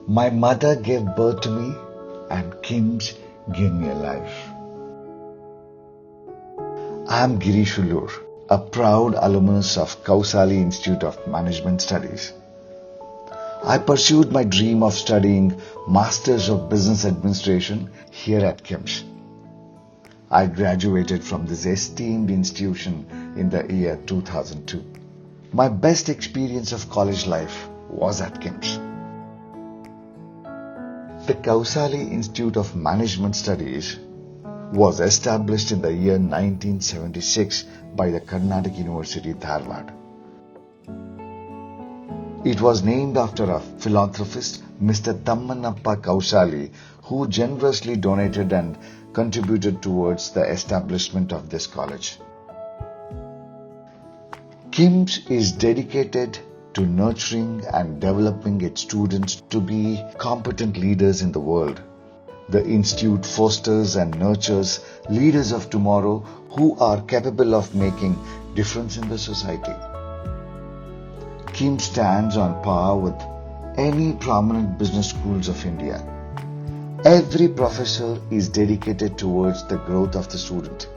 My mother gave birth to me and KIMS gave me a life. I am Girish Ullur, a proud alumnus of Kousali Institute of Management Studies. I pursued my dream of studying Masters of Business Administration here at KIMS. I graduated from this esteemed institution in the year 2002. My best experience of college life was at KIMS. The Kousali Institute of Management Studies was established in the year 1976 by the Karnataka University, Dharwad. It was named after a philanthropist, Mr. Tammanappa Kousali, who generously donated and contributed towards the establishment of this college. KIMS is dedicated to nurturing and developing its students to be competent leaders in the world. The institute fosters and nurtures leaders of tomorrow who are capable of making difference in the society. KIMS stands on par with any prominent business schools of India. Every professor is dedicated towards the growth of the student.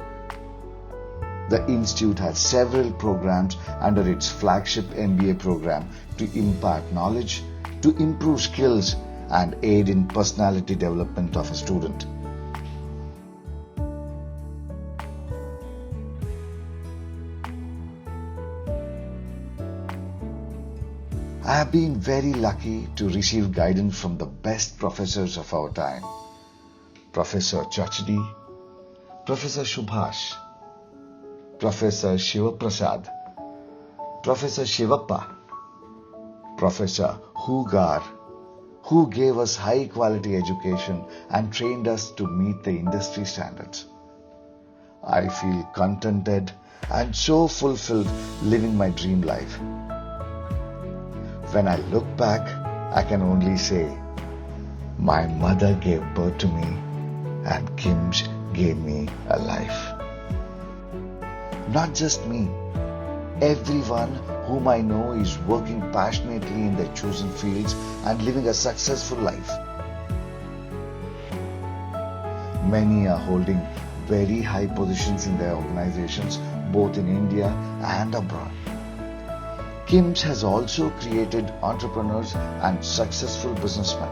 The institute has several programs under its flagship MBA program to impart knowledge, to improve skills and aid in personality development of a student. I have been very lucky to receive guidance from the best professors of our time. Professor Chachdi, Professor Subhash, Professor Shivaprasad, Professor Shivappa, Professor Hugar, who gave us high quality education and trained us to meet the industry standards. I feel contented and so fulfilled living my dream life. When I look back, I can only say, my mother gave birth to me and KIMS gave me a life. Not just me, everyone whom I know is working passionately in their chosen fields and living a successful life. Many are holding very high positions in their organizations, both in India and abroad. KIMS has also created entrepreneurs and successful businessmen.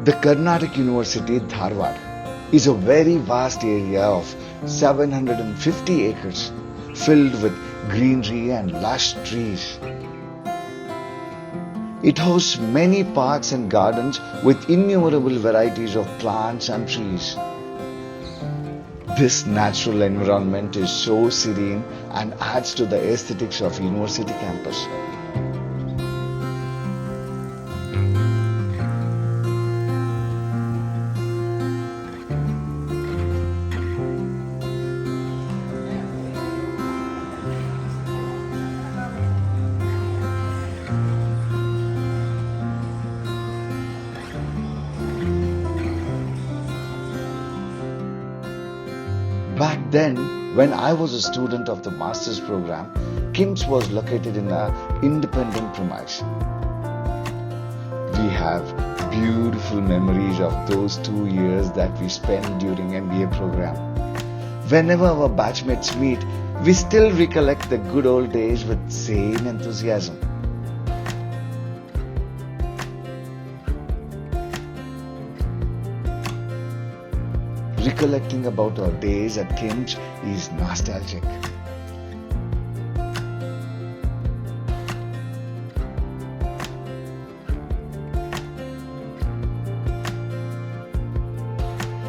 The Karnataka University, Dharwad, is a very vast area of 750 acres filled with greenery and lush trees. It hosts many parks and gardens with innumerable varieties of plants and trees. This natural environment is so serene and adds to the aesthetics of university campus. Back then, when I was a student of the master's program, KIMS was located in an independent premise. We have beautiful memories of those 2 years that we spent during MBA program. Whenever our batchmates meet, we still recollect the good old days with same enthusiasm. Recollecting about our days at KIMS is nostalgic.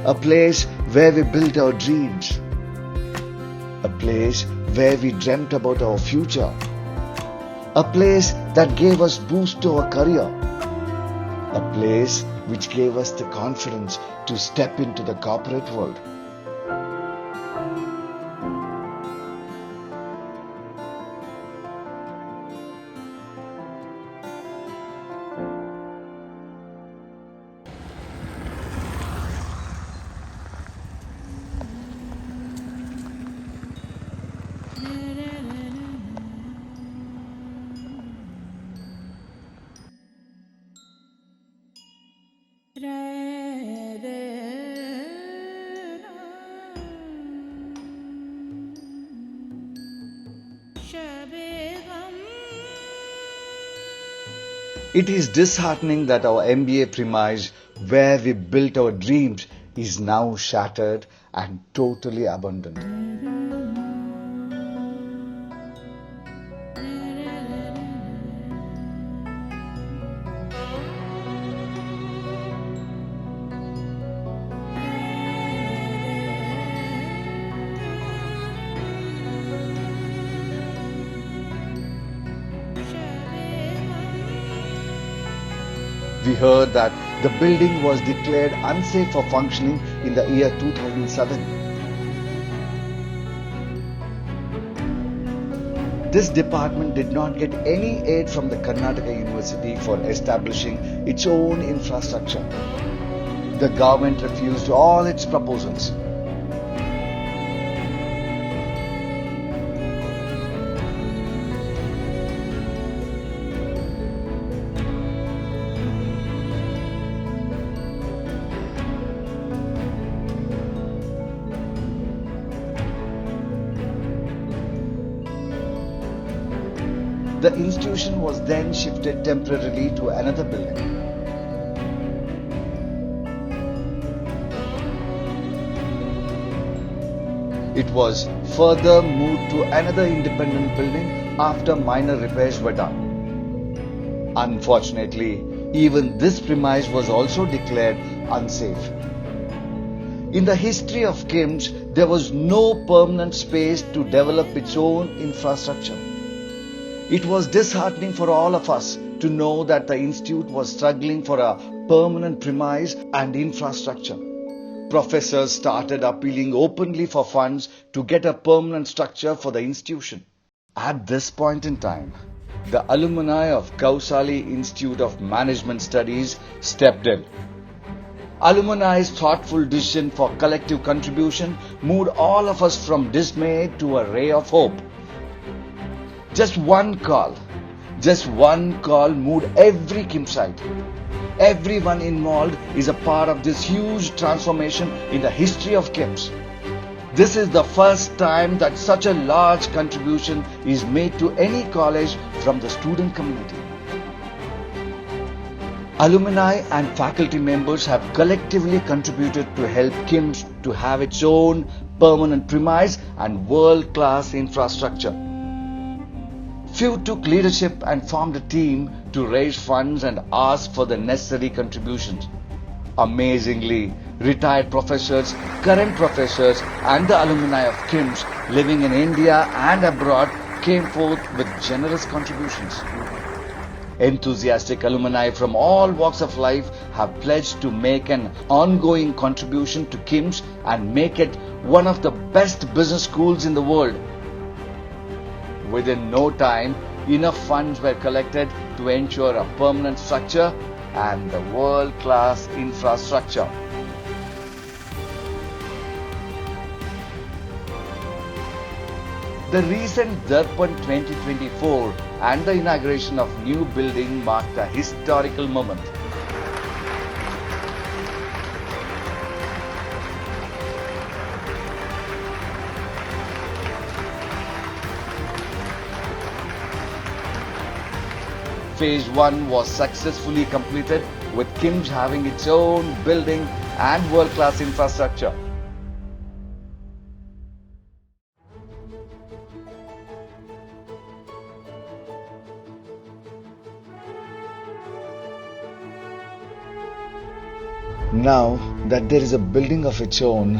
A place where we built our dreams. A place where we dreamt about our future. A place that gave us boost to our career. a place which gave us the confidence to step into the corporate world. It is disheartening that our MBA premise, where we built our dreams, is now shattered and totally abandoned. We heard that the building was declared unsafe for functioning in the year 2007. This department did not get any aid from the Karnataka University for establishing its own infrastructure. The government refused all its proposals. The institution was then shifted temporarily to another building. It was further moved to another independent building after minor repairs were done. Unfortunately, even this premise was also declared unsafe. In the history of KIMS, there was no permanent space to develop its own infrastructure. It was disheartening for all of us to know that the institute was struggling for a permanent premise and infrastructure. Professors started appealing openly for funds to get a permanent structure for the institution. At this point in time, the alumni of Kousali Institute of Management Studies stepped in. Alumni's thoughtful decision for collective contribution moved all of us from dismay to a ray of hope. Just one call moved every KIMSite. Everyone involved is a part of this huge transformation in the history of KIMS. This is the first time that such a large contribution is made to any college from the student community. Alumni and faculty members have collectively contributed to help KIMS to have its own permanent premise and world-class infrastructure. Few took leadership and formed a team to raise funds and ask for the necessary contributions. Amazingly, retired professors, current professors, and the alumni of KIMS living in India and abroad came forth with generous contributions. Enthusiastic alumni from all walks of life have pledged to make an ongoing contribution to KIMS and make it one of the best business schools in the world. Within no time, enough funds were collected to ensure a permanent structure and the world-class infrastructure. The recent Dharwad 2024 and the inauguration of new building marked a historical moment. Phase 1 was successfully completed with KIMS having its own building and world-class infrastructure. Now that there is a building of its own,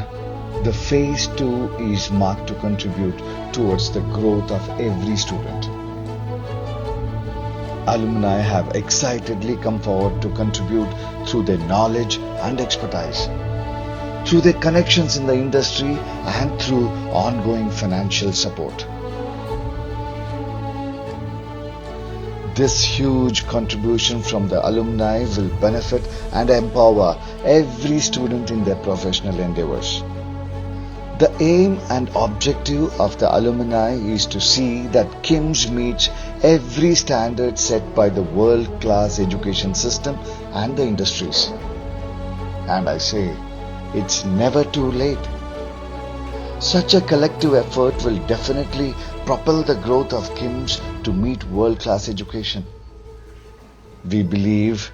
the phase 2 is marked to contribute towards the growth of every student. alumni have excitedly come forward to contribute through their knowledge and expertise, through their connections in the industry, and through ongoing financial support. This huge contribution from the alumni will benefit and empower every student in their professional endeavors. The aim and objective of the alumni is to see that KIMS meets every standard set by the world-class education system and the industries. And I say, it's never too late. Such a collective effort will definitely propel the growth of KIMS to meet world-class education. We believe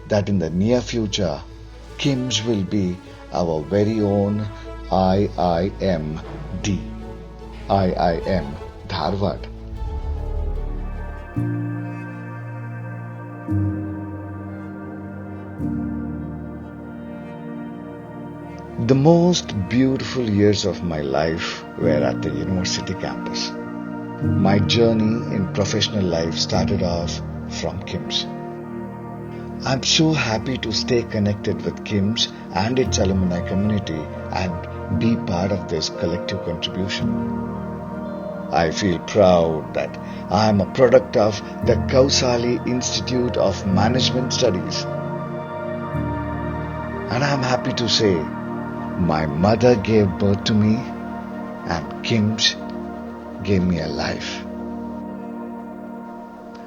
that in the near future, KIMS will be our very own IIMD, IIM Dharwad. The most beautiful years of my life were at the university campus. My journey in professional life started off from KIMS. I'm so happy to stay connected with KIMS and its alumni community and be part of this collective contribution. I feel proud that I am a product of the Kousali Institute of Management Studies. And I'm happy to say my mother gave birth to me and KIMS gave me a life.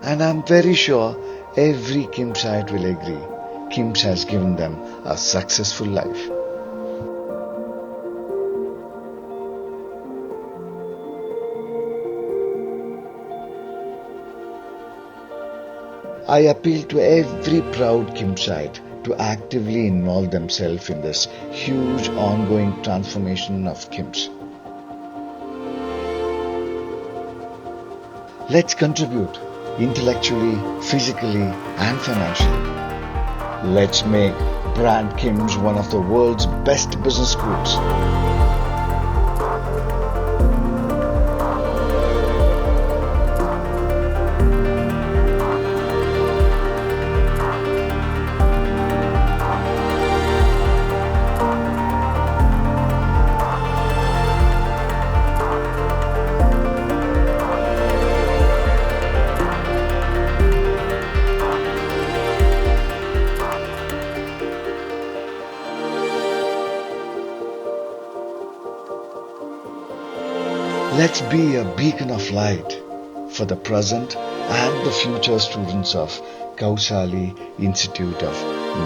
And I'm very sure every KIMSite will agree KIMS has given them a successful life. I appeal to every proud KIMSite to actively involve themselves in this huge ongoing transformation of KIMS. Let's contribute intellectually, physically, and financially. Let's make brand KIMS one of the world's best business schools. Let's be a beacon of light for the present and the future students of Kousali Institute of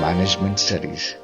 Management Studies.